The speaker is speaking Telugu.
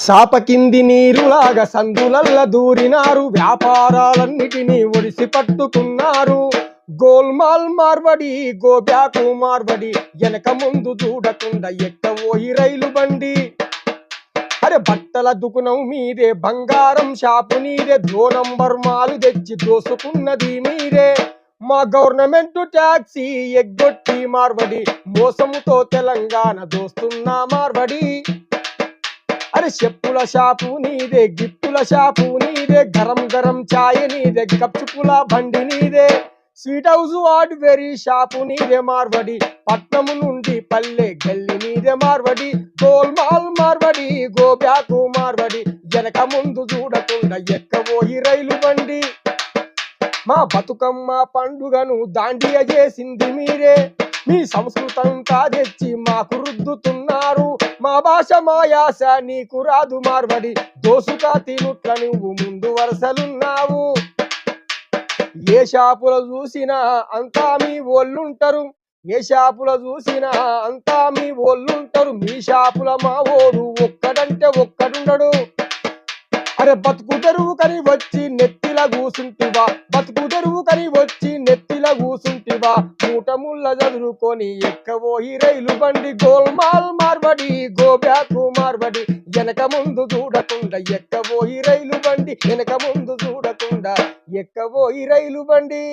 చాప కింది నీరులాగా సందులల్ల దూరినారు, వ్యాపారాలన్నిటినీ ఒడిసి పట్టుకున్నారు. గోల్మాల్ మార్వడి గోబ్యాకు మార్వడి, వెనక ముందు చూడకుండా ఎక్కబోయి రైలు బండి. అరే బట్టల దుకుణం మీదే, బంగారం షాపు నీదే, దో నంబర్ మాలు తెచ్చి దోసుకున్నది మీరే. మా గవర్నమెంట్ ట్యాక్సీ ఎగ్గొట్టి మార్వడి, మోసముతో తెలంగాణ దోస్తున్నా మార్వడి. అరే చెప్పుల షాపు నీదే, గిఫ్టుల షాపు నీదే, గరం గరం ఛాయ్ నీదే, గప్చుపుల బండి నీదే, స్వీట్ హౌస్ హార్డ్వేర్ షాపు నీదే మార్వడి, పట్నము నుండి పల్లె గల్లి నీదే మార్వడి. గోల్మాల్ మార్వడి గోబ్యాకు మార్వడి, వెనక ముందు చూడకుండా ఎక్కబోయి రైలు బండి. మా బతుకమ్మ పండుగను దాండియ చేసింది మీరే, మీ సంస్కృతంతా తెచ్చి మాకు రుద్దుతున్నారు. మా భాష మా యాస నీకు రాదు మార్వడి, దోసుగా తినుట్ల నువ్వు ముందు వరుసలున్నావు. ఏ షాపుల చూసినా అంతా మీ ఓళ్ళుంటారు, ఏ షాపుల చూసినా అంతా మీ ఓళ్ళుంటారు, మీ షాపుల మా ఓడు ఒక్కడంటే ఒక్కడుండడు. అరే బతుకు తెరువు కని వచ్చి నెత్తిల కూసుంటివా, బతుకు తెరువు కని వచ్చి నెత్తిల కూసుంటివా, మూట ముళ్ళ చదువుకొని ఎక్కబోయి రైలు బండి. గోల్మాల్ మార్వడి గోబ్యాకు మార్వడి, వెనక ముందు చూడకుండా ఎక్కబోయి రైలు బండి, వెనక ముందు చూడకుండా ఎక్కబోయి రైలు బండి.